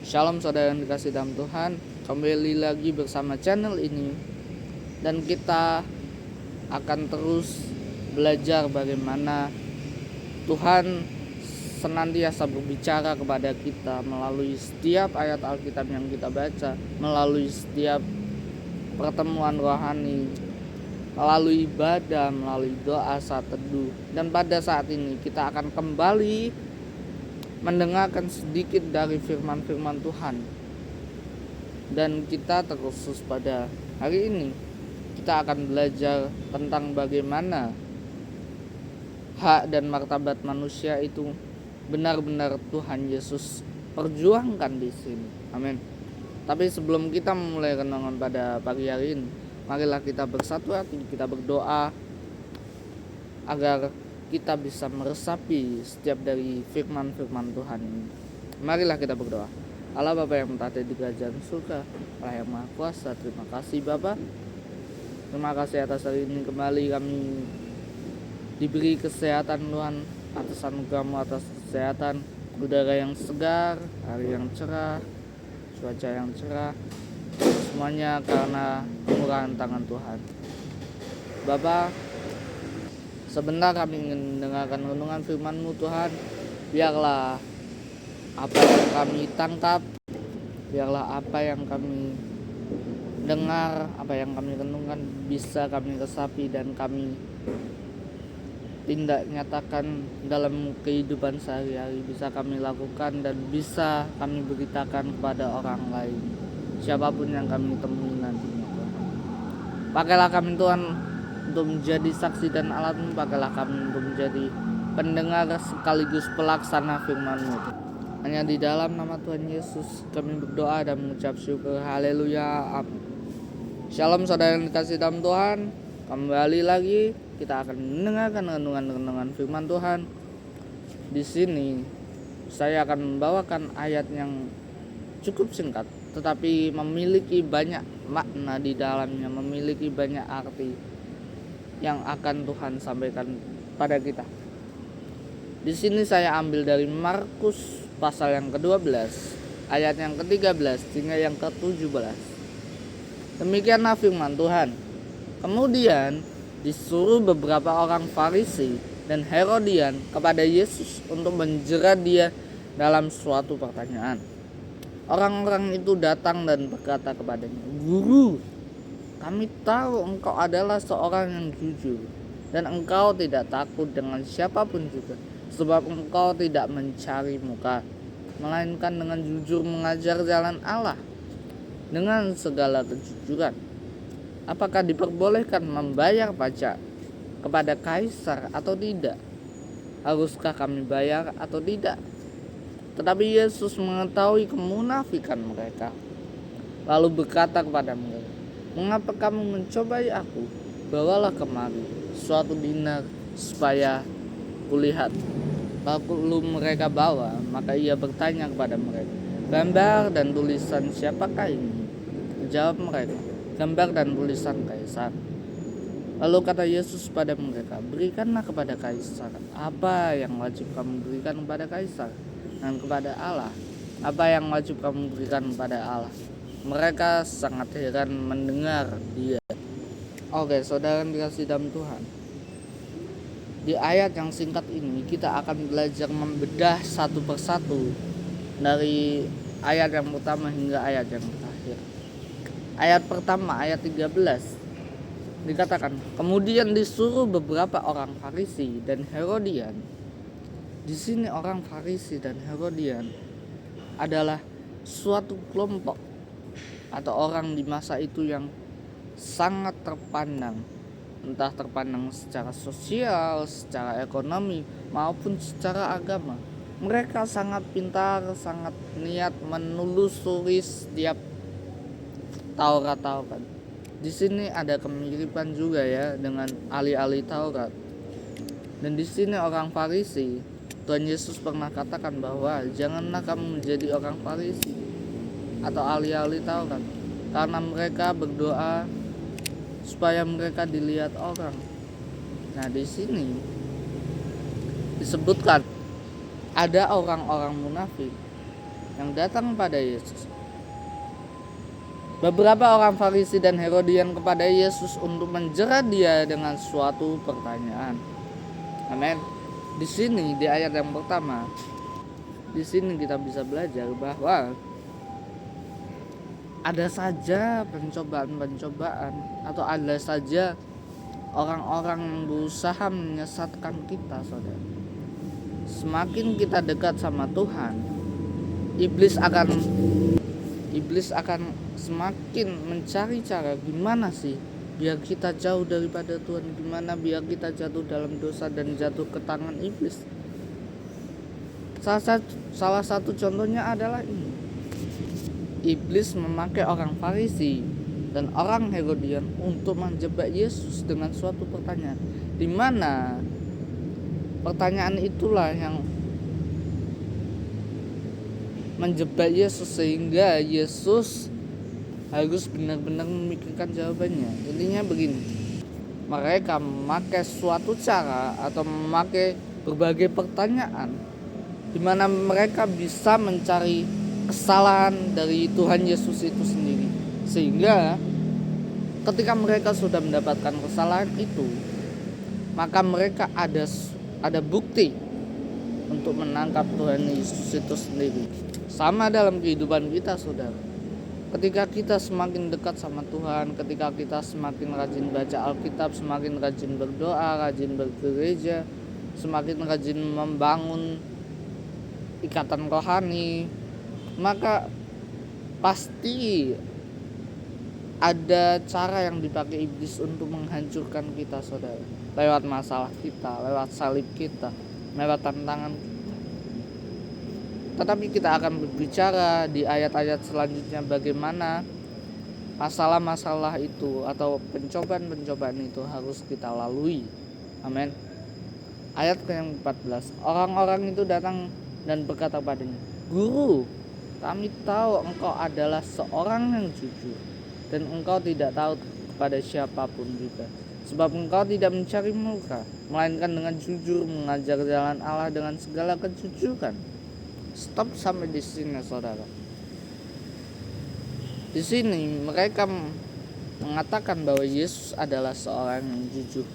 Shalom saudara yang dikasih dalam Tuhan, kembali lagi bersama channel ini. Dan kita akan terus belajar bagaimana Tuhan senantiasa berbicara kepada kita melalui setiap ayat Alkitab yang kita baca, melalui setiap pertemuan rohani, melalui ibadah, melalui doa saat teduh. Dan pada saat ini kita akan kembali mendengarkan sedikit dari firman-firman Tuhan. Dan kita terkhusus pada hari ini kita akan belajar tentang bagaimana hak dan martabat manusia itu benar-benar Tuhan Yesus perjuangkan di sini. Amin. Tapi sebelum kita memulai renungan pada pagi hari ini, marilah kita bersatu hati, kita berdoa agar kita bisa meresapi setiap dari firman-firman Tuhan ini. Marilah kita berdoa. Allah Bapa yang bertata di kerajaan surga, Allah yang Maha Kuasa, terima kasih Bapa. Terima kasih atas hari ini kembali kami diberi kesehatan Tuhan, atas anugerah-Mu, atas kesehatan, udara yang segar, hari yang cerah, cuaca yang cerah, semuanya karena kemurahan tangan Tuhan. Bapa, sebentar kami ingin mendengarkan renungan firman-Mu Tuhan. Biarlah apa yang kami tangkap, biarlah apa yang kami dengar, apa yang kami renungkan bisa kami resapi dan kami tindak nyatakan dalam kehidupan sehari-hari, bisa kami lakukan dan bisa kami beritakan kepada orang lain, siapapun yang kami temui nantinya Tuhan. Pakailah kami Tuhan untuk menjadi saksi dan alat-Mu, pakailah kami untuk menjadi pendengar sekaligus pelaksana firman-Mu. Hanya di dalam nama Tuhan Yesus kami berdoa dan mengucap syukur. Haleluya. Amin. Shalom saudara yang dikasih dalam Tuhan. Kembali lagi kita akan mendengarkan renungan firman Tuhan. Di sini saya akan membawakan ayat yang cukup singkat, tetapi memiliki banyak makna di dalamnya, memiliki banyak arti yang akan Tuhan sampaikan pada kita. Di sini saya ambil dari Markus pasal yang ke-12, ayat yang ke-13 hingga yang ke-17. Demikianlah firman Tuhan. Kemudian disuruh beberapa orang Farisi dan Herodian kepada Yesus untuk menjerat Dia dalam suatu pertanyaan. Orang-orang itu datang dan berkata kepadanya, "Guru, kami tahu Engkau adalah seorang yang jujur dan Engkau tidak takut dengan siapapun juga, sebab Engkau tidak mencari muka, melainkan dengan jujur mengajar jalan Allah dengan segala kejujuran. Apakah diperbolehkan membayar pajak kepada kaisar atau tidak? Haruskah kami bayar atau tidak?" Tetapi Yesus mengetahui kemunafikan mereka, lalu berkata kepada mereka, "Mengapa kamu mencobai aku? Bawalah kemari suatu dinar supaya kulihat." Lalu mereka bawa, maka Ia bertanya kepada mereka, "Gambar dan tulisan siapakah ini?" Jawab mereka, "Gambar dan tulisan kaisar." Lalu kata Yesus pada mereka, "Berikanlah kepada kaisar apa yang wajib kamu berikan kepada kaisar, dan kepada Allah apa yang wajib kamu berikan kepada Allah." Mereka sangat heran mendengar Dia. Oke, saudara yang dikasih dalam Tuhan, di ayat yang singkat ini kita akan belajar membedah satu persatu dari ayat yang pertama hingga ayat yang terakhir. Ayat pertama, ayat 13 dikatakan, kemudian disuruh beberapa orang Farisi dan Herodian. Di sini orang Farisi dan Herodian adalah suatu kelompok atau orang di masa itu yang sangat terpandang, entah terpandang secara sosial, secara ekonomi, maupun secara agama. Mereka sangat pintar, sangat niat menelusuri setiap Taurat. Di sini ada kemiripan juga ya dengan ahli-ahli Taurat. Dan di sini orang Farisi, Tuhan Yesus pernah katakan bahwa janganlah kamu menjadi orang Farisi atau ahli-ahli Taurat, karena mereka berdoa supaya mereka dilihat orang. Nah, di sini disebutkan ada orang-orang munafik yang datang pada Yesus. Beberapa orang Farisi dan Herodian kepada Yesus untuk menjerat dia dengan suatu pertanyaan. Amin. Di sini di ayat yang pertama, di sini kita bisa belajar bahwa ada saja pencobaan-pencobaan atau ada saja orang-orang yang berusaha menyesatkan kita, saudara. Semakin kita dekat sama Tuhan, iblis akan semakin mencari cara gimana sih biar kita jauh daripada Tuhan, gimana biar kita jatuh dalam dosa dan jatuh ke tangan iblis. Salah satu contohnya adalah ini. Iblis memakai orang Farisi dan orang Herodian untuk menjebak Yesus dengan suatu pertanyaan, di mana pertanyaan itulah yang menjebak Yesus sehingga Yesus harus benar-benar memikirkan jawabannya. Intinya begini, mereka memakai suatu cara atau memakai berbagai pertanyaan di mana mereka bisa mencari kesalahan dari Tuhan Yesus itu sendiri, sehingga ketika mereka sudah mendapatkan kesalahan itu, maka mereka ada bukti untuk menangkap Tuhan Yesus itu sendiri. Sama dalam kehidupan kita, saudara. Ketika kita semakin dekat sama Tuhan, ketika kita semakin rajin baca Alkitab, semakin rajin berdoa, rajin bergereja, semakin rajin membangun ikatan rohani, maka pasti ada cara yang dipakai iblis untuk menghancurkan kita, saudara. Lewat masalah kita, lewat salib kita, lewat tantangan kita. Tetapi kita akan berbicara di ayat-ayat selanjutnya bagaimana masalah-masalah itu atau pencobaan-pencobaan itu harus kita lalui. Amin. Ayat yang 14. Orang-orang itu datang dan berkata padanya, "Guru, kami tahu engkau adalah seorang yang jujur dan engkau tidak tahu kepada siapapun juga. Sebab engkau tidak mencari muka, melainkan dengan jujur mengajar jalan Allah dengan segala kejujuran." Stop sampai di sini, saudara. Di sini mereka mengatakan bahwa Yesus adalah seorang yang jujur.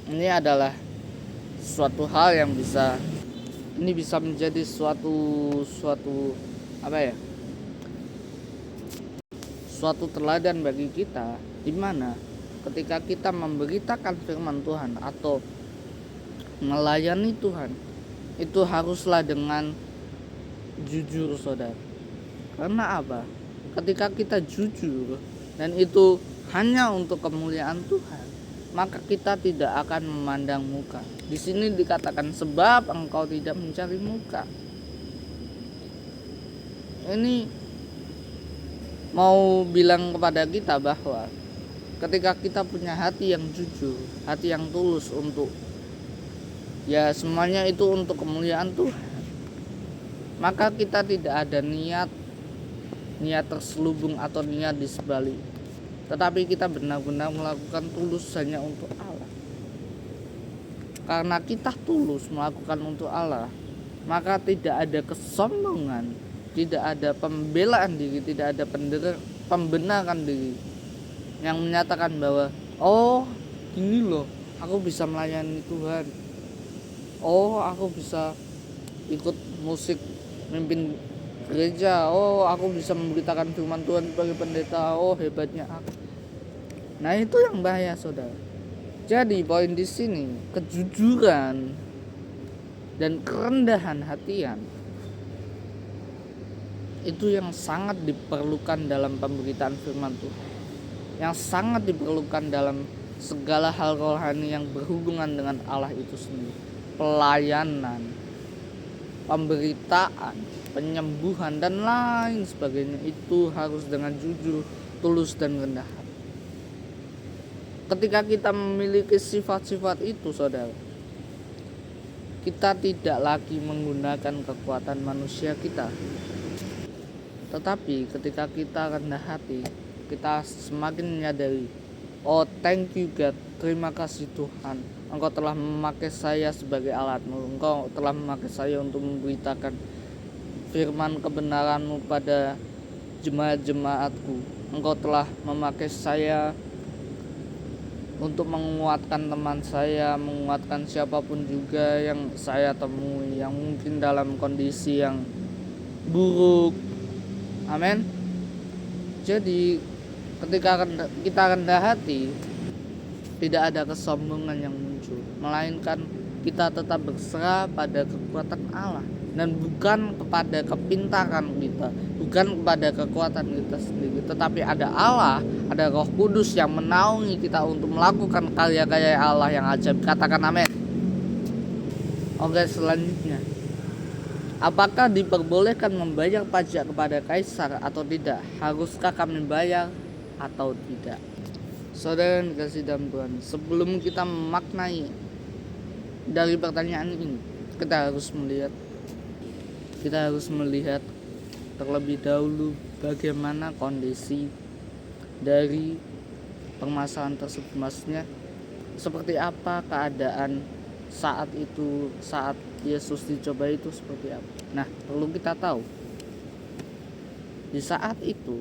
Ini adalah suatu hal yang bisa menjadi suatu suatu teladan bagi kita, di mana ketika kita memberitakan firman Tuhan atau melayani Tuhan, itu haruslah dengan jujur, saudara. Karena apa? Ketika kita jujur dan itu hanya untuk kemuliaan Tuhan, maka kita tidak akan memandang muka. Di sini dikatakan sebab engkau tidak mencari muka. Ini mau bilang kepada kita bahwa ketika kita punya hati yang jujur, hati yang tulus untuk semuanya itu untuk kemuliaan Tuhan, maka kita tidak ada niat terselubung atau niat di sebalik, tetapi kita benar-benar melakukan tulus hanya untuk Allah. Karena kita tulus melakukan untuk Allah, maka tidak ada kesombongan, tidak ada pembelaan diri, tidak ada pembenaran diri yang menyatakan bahwa gini loh, aku bisa melayani Tuhan, aku bisa ikut musik mimpin gereja, aku bisa memberitakan firman Tuhan sebagai pendeta, hebatnya aku. Nah, itu yang bahaya, saudara. Jadi poin di sini, kejujuran dan kerendahan hatian itu yang sangat diperlukan dalam pemberitaan firman Tuhan, yang sangat diperlukan dalam segala hal rohani yang berhubungan dengan Allah itu sendiri. Pelayanan, pemberitaan, penyembuhan dan lain sebagainya itu harus dengan jujur, tulus dan rendah hati. Ketika kita memiliki sifat-sifat itu, saudara, kita tidak lagi menggunakan kekuatan manusia kita, tetapi ketika kita rendah hati, kita semakin menyadari, thank you God, terima kasih Tuhan, Engkau telah memakai saya sebagai alatmu, Engkau telah memakai saya untuk memberitakan firman kebenaran-Mu pada jemaat-jemaat-Ku. Engkau telah memakai saya untuk menguatkan teman saya, menguatkan siapapun juga yang saya temui yang mungkin dalam kondisi yang buruk. Amin. Jadi ketika kita rendah hati, tidak ada kesombongan yang muncul, melainkan kita tetap berserah pada kekuatan Allah dan bukan kepada kepintaran kita, bukan kepada kekuatan kita sendiri, tetapi ada Allah, ada Roh Kudus yang menaungi kita untuk melakukan karya-karya Allah yang ajaib. Katakan amin. Oke, selanjutnya, apakah diperbolehkan membayar pajak kepada kaisar atau tidak? Haruskah kami bayar atau tidak? Saudara yang dikasihi dalam Tuhan, sebelum kita memaknai dari pertanyaan ini, kita harus melihat terlebih dahulu bagaimana kondisi dari permasalahan tersebut. Maksudnya seperti apa keadaan saat itu, saat Yesus dicoba itu seperti apa. Nah, perlu kita tahu di saat itu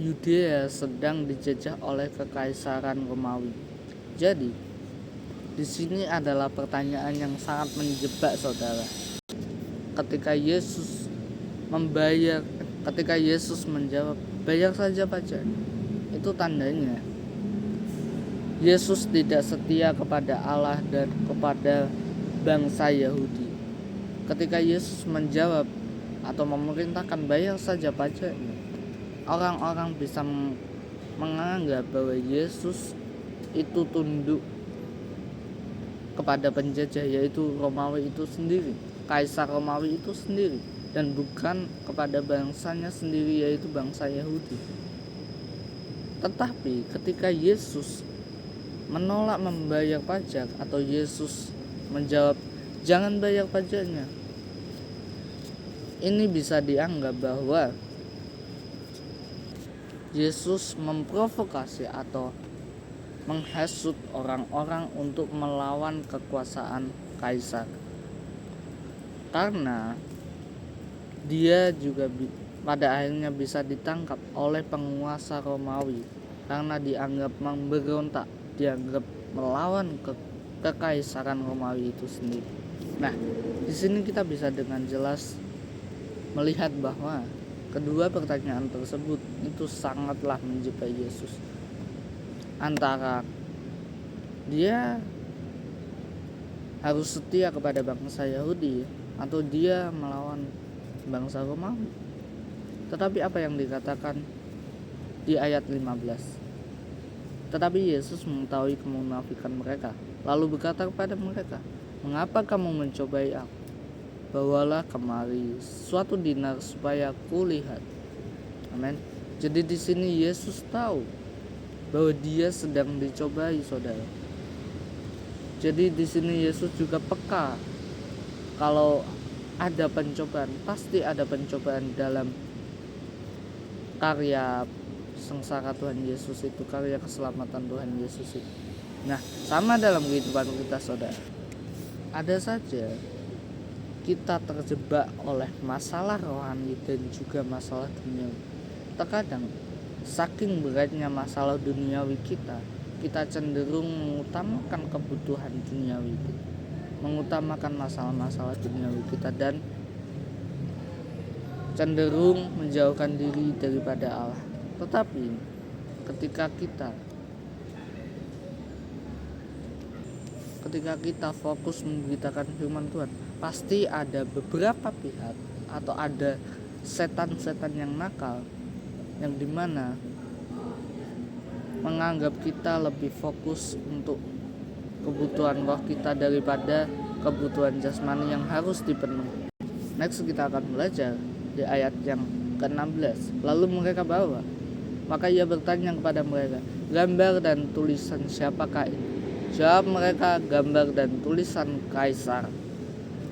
Yudea sedang dijajah oleh kekaisaran Romawi. Jadi di sini adalah pertanyaan yang sangat menjebak, saudara. Ketika Yesus menjawab, bayar saja pajak, itu tandanya Yesus tidak setia kepada Allah dan kepada bangsa Yahudi. Ketika Yesus menjawab atau memerintahkan bayar saja pajaknya, orang-orang bisa menganggap bahwa Yesus itu tunduk kepada penjajah, yaitu Romawi itu sendiri, kaisar Romawi itu sendiri, dan bukan kepada bangsanya sendiri, yaitu bangsa Yahudi. Tetapi ketika Yesus menolak membayar pajak, atau Yesus menjawab jangan bayar pajaknya, ini bisa dianggap bahwa Yesus memprovokasi atau menghasut orang-orang untuk melawan kekuasaan kaisar, karena dia juga pada akhirnya bisa ditangkap oleh penguasa Romawi karena dianggap memberontak, dianggap melawan kekaisaran Romawi itu sendiri. Nah, di sini kita bisa dengan jelas melihat bahwa kedua pertanyaan tersebut itu sangatlah menjebak Yesus. Antara dia harus setia kepada bangsa Yahudi atau dia melawan bangsa Romawi. Tetapi apa yang dikatakan di ayat 15? Tetapi Yesus mengetahui kemunafikan mereka, lalu berkata kepada mereka, mengapa kamu mencobai aku? Bawalah kemari suatu dinar supaya kulihat. Amin. Jadi di sini Yesus tahu bahwa dia sedang dicobai, saudara. Jadi di sini Yesus juga peka kalau ada pencobaan, pasti ada pencobaan dalam karya sengsara Tuhan Yesus itu, karya keselamatan Tuhan Yesus itu. Nah, sama dalam kehidupan kita, saudara. Ada saja kita terjebak oleh masalah rohani dan juga masalah duniawi. Terkadang saking beratnya masalah duniawi kita cenderung mengutamakan kebutuhan duniawi kita, mengutamakan masalah-masalah duniawi kita, dan cenderung menjauhkan diri daripada Allah. Tetapi ketika kita fokus memberitakan firman Tuhan, pasti ada beberapa pihak atau ada setan-setan yang nakal yang dimana menganggap kita lebih fokus untuk kebutuhan roh kita daripada kebutuhan jasmani yang harus dipenuhi. Next, kita akan belajar di ayat yang ke-16. Lalu mereka bawa, maka ia bertanya kepada mereka, gambar dan tulisan siapakah ini? Jawab mereka, gambar dan tulisan kaisar.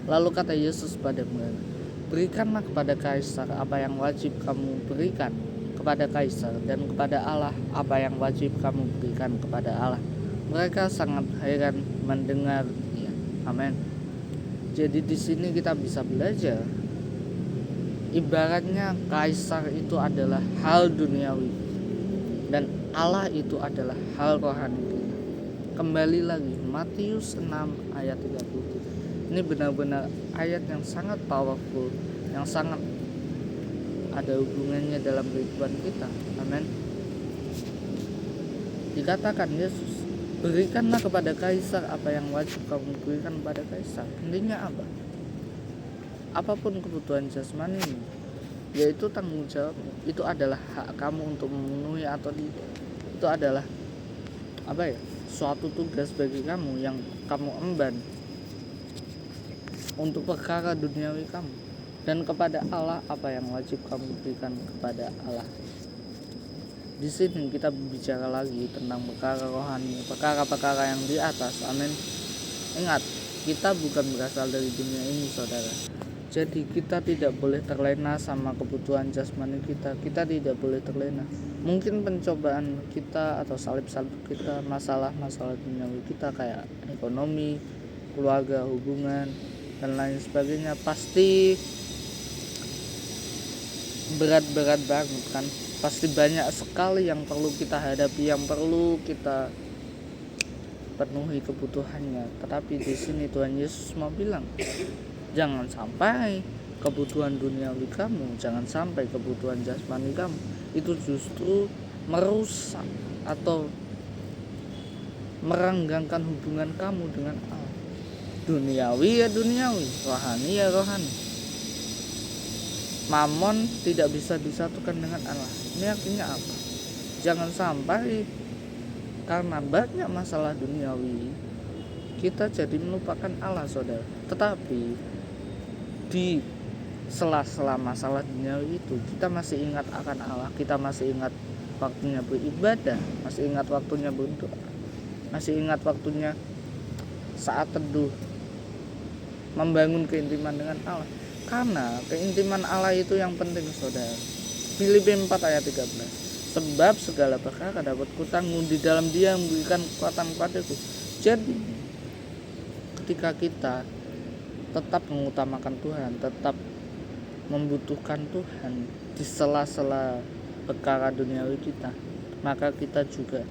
Lalu kata Yesus pada mereka, berikanlah kepada kaisar apa yang wajib kamu berikan kepada kaisar, dan kepada Allah apa yang wajib kamu berikan kepada Allah. Mereka sangat heran mendengar. Amin. Jadi di sini kita bisa belajar Ibaratnya kaisar itu adalah hal duniawi dan Allah itu adalah hal rohani kita. Kembali lagi Matius 6 ayat 33. Ini benar-benar ayat yang sangat powerful, yang sangat ada hubungannya dalam kehidupan kita. Amin. Dikatakan Yesus, berikanlah kepada kaisar apa yang wajib kamu berikan kepada kaisar. Intinya apa? Apapun kebutuhan jasmani, yaitu tanggung jawab, itu adalah hak kamu untuk memenuhi atau tidak. Itu adalah suatu tugas bagi kamu yang kamu emban untuk perkara duniawi kamu. Dan kepada Allah, apa yang wajib kamu berikan kepada Allah. Di sini kita bicara lagi tentang perkara rohani, perkara-perkara yang di atas. Amin. Ingat, kita bukan berasal dari dunia ini, saudara. Jadi kita tidak boleh terlena sama kebutuhan jasmani kita. Kita tidak boleh terlena. Mungkin pencobaan kita atau salib-salib kita, masalah-masalah duniawi kita kayak ekonomi, keluarga, hubungan, dan lain sebagainya pasti berat-berat banget kan. Pasti banyak sekali yang perlu kita hadapi, yang perlu kita penuhi kebutuhannya. Tetapi di sini Tuhan Yesus mau bilang, jangan sampai kebutuhan duniawi kamu, jangan sampai kebutuhan jasmani kamu itu justru merusak atau merenggangkan hubungan kamu dengan Allah. Duniawi ya duniawi, rohani ya rohani. Mamon tidak bisa disatukan dengan Allah. Ini artinya apa? Jangan sampai karena banyak masalah duniawi kita jadi melupakan Allah, saudara. Tetapi di sela-sela masalah duniawi itu kita masih ingat akan Allah, kita masih ingat waktunya beribadah, masih ingat waktunya berdoa, masih ingat waktunya saat teduh, membangun keintiman dengan Allah. Karena keintiman Allah itu yang penting, saudara. Filipi 4 ayat 13. Sebab segala perkara dapat kutanggung di dalam Dia yang memberikan kekuatan kepadaku. Jadi ketika kita tetap mengutamakan Tuhan, tetap membutuhkan Tuhan di sela-sela perkara duniawi kita, maka kita juga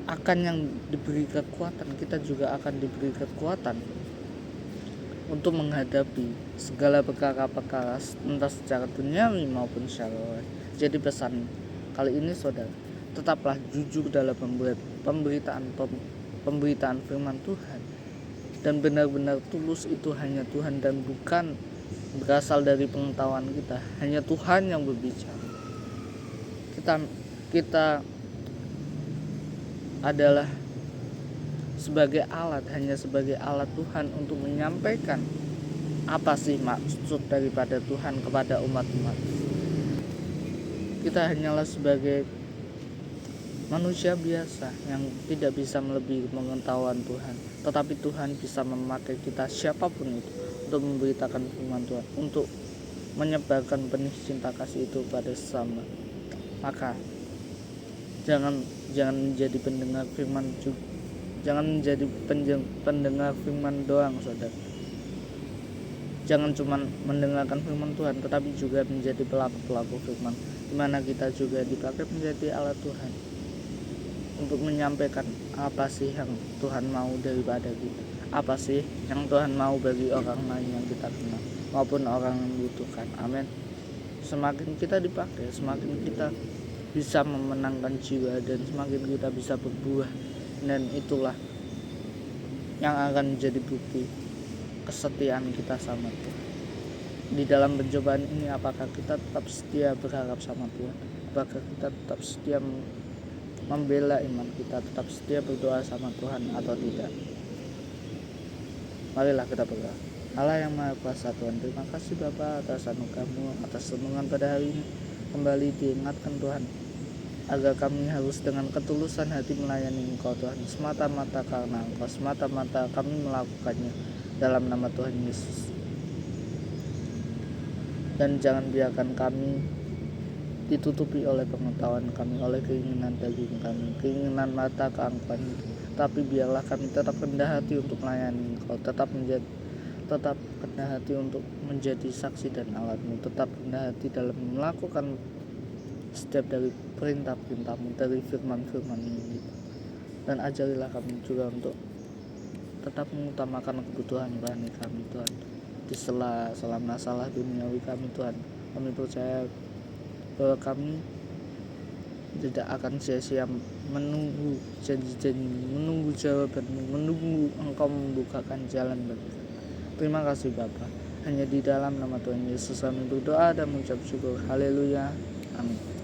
akan yang diberi kekuatan, kita juga akan diberi kekuatan untuk menghadapi segala perkara-perkara entah secara duniawi maupun secara rohani. Jadi pesan kali ini, saudara, tetaplah jujur dalam pemberitaan firman Tuhan, dan benar-benar tulus itu hanya Tuhan dan bukan berasal dari pengetahuan kita. Hanya Tuhan yang berbicara. Kita adalah sebagai alat, hanya sebagai alat Tuhan untuk menyampaikan apa sih maksud daripada Tuhan kepada umat-umat. Kita hanyalah sebagai manusia biasa yang tidak bisa melebihi pengetahuan Tuhan, tetapi Tuhan bisa memakai kita siapapun itu untuk memberitakan firman Tuhan, untuk menyebarkan benih cinta kasih itu pada sesama. Maka jangan menjadi pendengar firman juga, jangan menjadi pendengar firman doang, saudara. Jangan cuma mendengarkan firman Tuhan, tetapi juga menjadi pelaku-pelaku firman, di mana kita juga dipakai menjadi alat Tuhan untuk menyampaikan apa sih yang Tuhan mau daripada kita, apa sih yang Tuhan mau bagi orang lain yang kita kenal maupun orang yang membutuhkan. Amin. Semakin kita dipakai, semakin kita bisa memenangkan jiwa, dan semakin kita bisa berbuah, dan itulah yang akan menjadi bukti kesetiaan kita sama Tuhan. Di dalam pencobaan ini, apakah kita tetap setia berharap sama Tuhan, apakah kita tetap setia membela iman kita, tetap setia berdoa sama Tuhan atau tidak. Marilah kita berdoa. Allah yang Maha Kuasa Tuhan, terima kasih Bapa atas anugerah-Mu, atas renungan pada hari ini. Kembali diingatkan Tuhan, agar kami harus dengan ketulusan hati melayani Engkau Tuhan, semata-mata karena Engkau, semata-mata kami melakukannya dalam nama Tuhan Yesus. Dan jangan biarkan kami ditutupi oleh pengetahuan kami, oleh keinginan daging kami, keinginan mata keangkuhan itu. Tapi biarlah kami tetap rendah hati untuk melayani Engkau, tetap rendah hati untuk menjadi saksi dan alatmu. Tetap rendah hati dalam melakukan setiap dari perintah-perintahmu, dari firman-firman-Mu gitu. Dan ajarilah kami juga untuk tetap mengutamakan kebutuhan rohani kami Tuhan. Di sela-sela masalah duniawi kami Tuhan, kami percaya bahwa kami tidak akan sia-sia menunggu janji-janji, menunggu jawaban-Mu, menunggu Engkau membukakan jalan bagi kami. Terima kasih Bapa. Hanya di dalam nama Tuhan Yesus kami berdoa dan mengucap syukur. Haleluya. Amin.